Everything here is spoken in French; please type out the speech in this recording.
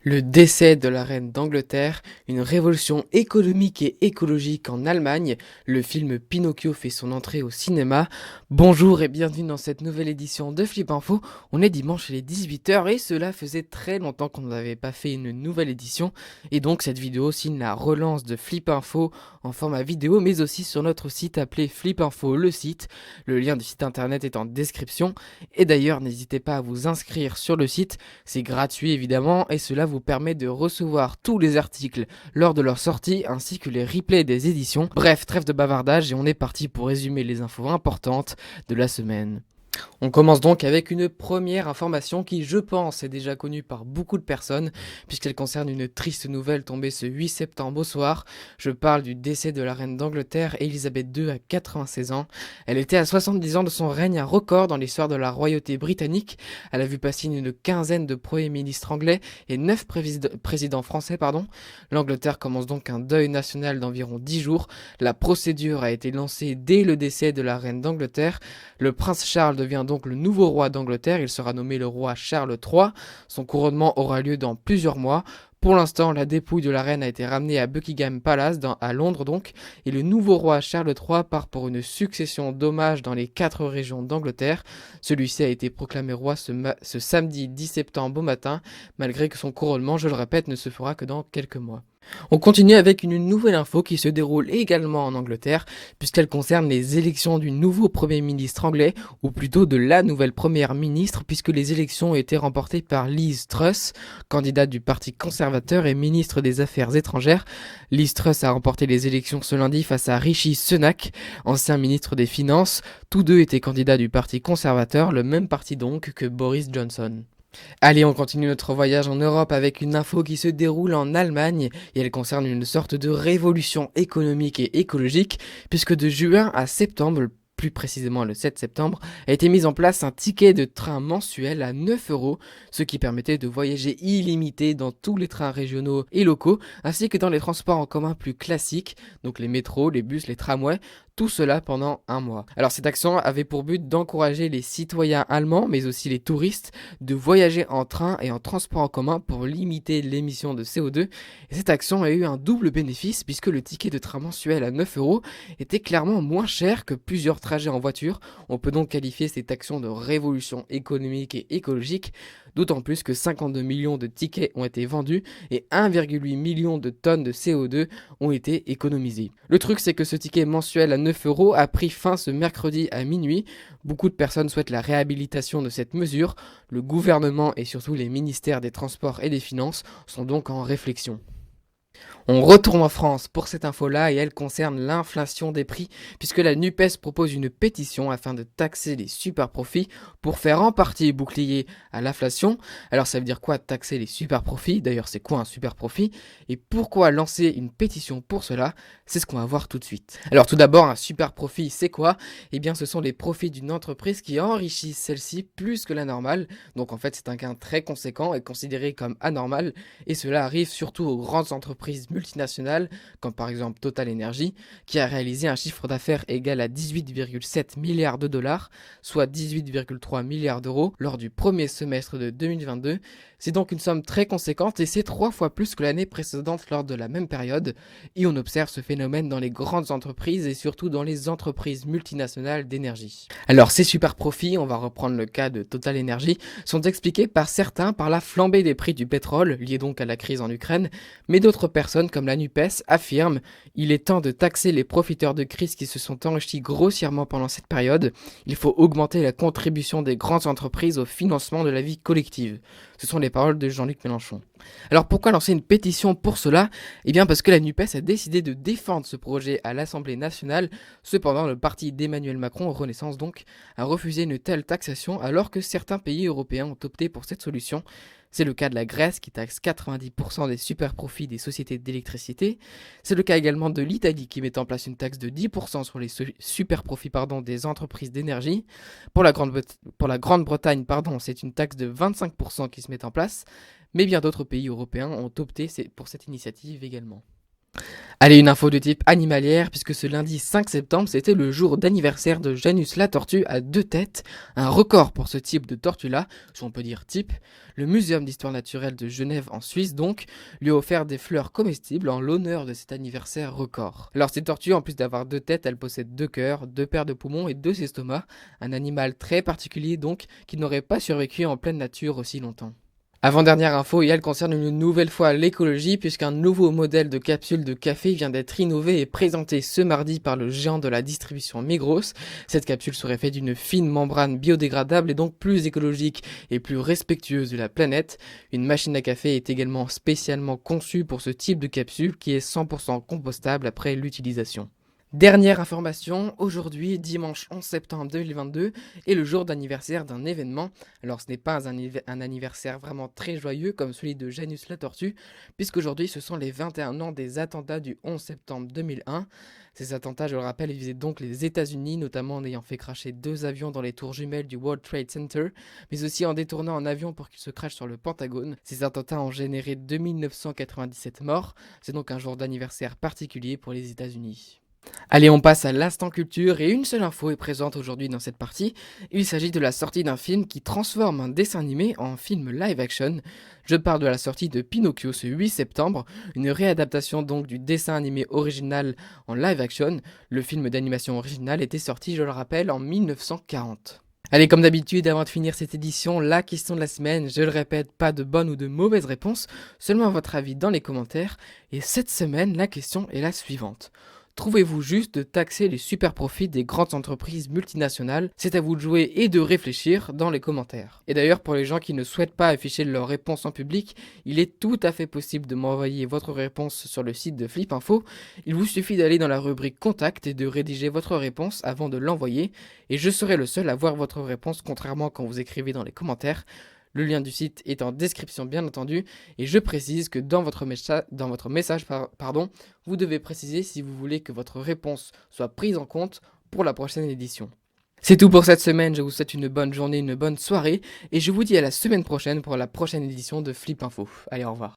Le décès de la reine d'Angleterre, une révolution économique et écologique en Allemagne, le film Pinocchio fait son entrée au cinéma. Bonjour et bienvenue dans cette nouvelle édition de Flip Info. On est dimanche, il est 18h et cela faisait très longtemps qu'on n'avait pas fait une nouvelle édition. Et donc cette vidéo signe la relance de Flip Info en format vidéo mais aussi sur notre site appelé Flip Info le site. Le lien du site internet est en description. Et d'ailleurs n'hésitez pas à vous inscrire sur le site, c'est gratuit évidemment et cela vous permet de recevoir tous les articles lors de leur sortie ainsi que les replays des éditions. Bref, trêve de bavardage et on est parti pour résumer les infos importantes de la semaine. On commence donc avec une première information qui, je pense, est déjà connue par beaucoup de personnes, puisqu'elle concerne une triste nouvelle tombée ce 8 septembre au soir. Je parle du décès de la reine d'Angleterre, Elisabeth II, à 96 ans. Elle était à 70 ans de son règne, un record dans l'histoire de la royauté britannique. Elle a vu passer une quinzaine de premiers ministres anglais et 9 présidents français. L'Angleterre commence donc un deuil national d'environ 10 jours. La procédure a été lancée dès le décès de la reine d'Angleterre. Le prince Charles devient donc le nouveau roi d'Angleterre, il sera nommé le roi Charles III. Son couronnement aura lieu dans plusieurs mois. Pour l'instant, la dépouille de la reine a été ramenée à Buckingham Palace, à Londres donc, et le nouveau roi Charles III part pour une succession d'hommages dans les 4 régions d'Angleterre. Celui-ci a été proclamé roi ce samedi 10 septembre au matin, malgré que son couronnement, je le répète, ne se fera que dans quelques mois. On continue avec une nouvelle info qui se déroule également en Angleterre, puisqu'elle concerne les élections du nouveau Premier ministre anglais, ou plutôt de la nouvelle Première ministre, puisque les élections ont été remportées par Liz Truss, candidate du Parti conservateur et ministre des Affaires étrangères. Liz Truss a remporté les élections ce lundi face à Rishi Sunak, ancien ministre des Finances. Tous deux étaient candidats du Parti conservateur, le même parti donc que Boris Johnson. Allez, on continue notre voyage en Europe avec une info qui se déroule en Allemagne et elle concerne une sorte de révolution économique et écologique puisque de juin à septembre, plus précisément le 7 septembre, a été mis en place un ticket de train mensuel à 9 euros, ce qui permettait de voyager illimité dans tous les trains régionaux et locaux, ainsi que dans les transports en commun plus classiques, donc les métros, les bus, les tramways, tout cela pendant un mois. Alors cette action avait pour but d'encourager les citoyens allemands, mais aussi les touristes, de voyager en train et en transport en commun pour limiter l'émission de CO2. Et cette action a eu un double bénéfice puisque le ticket de train mensuel à 9 euros était clairement moins cher que plusieurs trajets en voiture. On peut donc qualifier cette action de révolution économique et écologique, d'autant plus que 52 millions de tickets ont été vendus et 1,8 million de tonnes de CO2 ont été économisées. Le truc, c'est que ce ticket mensuel à 9 euros a pris fin ce mercredi à minuit. Beaucoup de personnes souhaitent la réhabilitation de cette mesure. Le gouvernement et surtout les ministères des Transports et des Finances sont donc en réflexion. On retourne en France pour cette info-là et elle concerne l'inflation des prix puisque la NUPES propose une pétition afin de taxer les super profits pour faire en partie bouclier à l'inflation. Alors ça veut dire quoi taxer les super profits? D'ailleurs c'est quoi un super profit? Et pourquoi lancer une pétition pour cela? C'est ce qu'on va voir tout de suite. Alors tout d'abord un super profit c'est quoi? Eh bien ce sont les profits d'une entreprise qui enrichit celle-ci plus que la normale. Donc en fait c'est un gain très conséquent et considéré comme anormal et cela arrive surtout aux grandes entreprises multinationales, comme par exemple Total Energy, qui a réalisé un chiffre d'affaires égal à 18,7 milliards de dollars, soit 18,3 milliards d'euros, lors du premier semestre de 2022. C'est donc une somme très conséquente et c'est 3 fois plus que l'année précédente lors de la même période. Et on observe ce phénomène dans les grandes entreprises et surtout dans les entreprises multinationales d'énergie. Alors ces super profits, on va reprendre le cas de Total Energy, sont expliqués par certains par la flambée des prix du pétrole, liée donc à la crise en Ukraine, mais d'autres personnes comme la NUPES affirment il est temps de taxer les profiteurs de crise qui se sont enrichis grossièrement pendant cette période. Il faut augmenter la contribution des grandes entreprises au financement de la vie collective. Ce sont les paroles de Jean-Luc Mélenchon. Alors pourquoi lancer une pétition pour cela? Eh bien parce que la NUPES a décidé de défendre ce projet à l'Assemblée nationale. Cependant, le parti d'Emmanuel Macron, Renaissance donc, a refusé une telle taxation alors que certains pays européens ont opté pour cette solution. C'est le cas de la Grèce qui taxe 90% des super profits des sociétés d'électricité. C'est le cas également de l'Italie qui met en place une taxe de 10% sur les super profits des entreprises d'énergie. Pour la Grande-Bretagne, c'est une taxe de 25% qui se met en place. Mais bien d'autres pays européens ont opté pour cette initiative également. Allez, une info de type animalière, puisque ce lundi 5 septembre, c'était le jour d'anniversaire de Janus la tortue à deux têtes, un record pour ce type de tortue-là, si on peut dire type. Le Muséum d'histoire naturelle de Genève en Suisse, donc, lui a offert des fleurs comestibles en l'honneur de cet anniversaire record. Alors ces tortues, en plus d'avoir deux têtes, elles possèdent deux cœurs, deux paires de poumons et deux estomacs, un animal très particulier donc, qui n'aurait pas survécu en pleine nature aussi longtemps. Avant-dernière info, et elle concerne une nouvelle fois l'écologie, puisqu'un nouveau modèle de capsule de café vient d'être innové et présenté ce mardi par le géant de la distribution Migros. Cette capsule serait faite d'une fine membrane biodégradable et donc plus écologique et plus respectueuse de la planète. Une machine à café est également spécialement conçue pour ce type de capsule qui est 100% compostable après l'utilisation. Dernière information, aujourd'hui, dimanche 11 septembre 2022, est le jour d'anniversaire d'un événement. Alors ce n'est pas un anniversaire vraiment très joyeux comme celui de Janus la tortue, puisqu'aujourd'hui ce sont les 21 ans des attentats du 11 septembre 2001. Ces attentats, je le rappelle, visaient donc les États-Unis, notamment en ayant fait cracher deux avions dans les tours jumelles du World Trade Center, mais aussi en détournant un avion pour qu'il se crache sur le Pentagone. Ces attentats ont généré 2997 morts, c'est donc un jour d'anniversaire particulier pour les États-Unis. Allez, on passe à l'instant culture et une seule info est présente aujourd'hui dans cette partie. Il s'agit de la sortie d'un film qui transforme un dessin animé en film live action. Je parle de la sortie de Pinocchio ce 8 septembre, une réadaptation donc du dessin animé original en live action. Le film d'animation original était sorti, je le rappelle, en 1940. Allez, comme d'habitude, avant de finir cette édition, la question de la semaine, je le répète, pas de bonne ou de mauvaise réponse, seulement votre avis dans les commentaires. Et cette semaine, la question est la suivante. Trouvez-vous juste de taxer les super profits des grandes entreprises multinationales? C'est à vous de jouer et de réfléchir dans les commentaires. Et d'ailleurs, pour les gens qui ne souhaitent pas afficher leur réponse en public, il est tout à fait possible de m'envoyer votre réponse sur le site de Flip Info. Il vous suffit d'aller dans la rubrique Contact et de rédiger votre réponse avant de l'envoyer. Et je serai le seul à voir votre réponse, contrairement quand vous écrivez dans les commentaires. Le lien du site est en description bien entendu, et je précise que dans votre message, vous devez préciser si vous voulez que votre réponse soit prise en compte pour la prochaine édition. C'est tout pour cette semaine, je vous souhaite une bonne journée, une bonne soirée, et je vous dis à la semaine prochaine pour la prochaine édition de Flip Info. Allez, au revoir.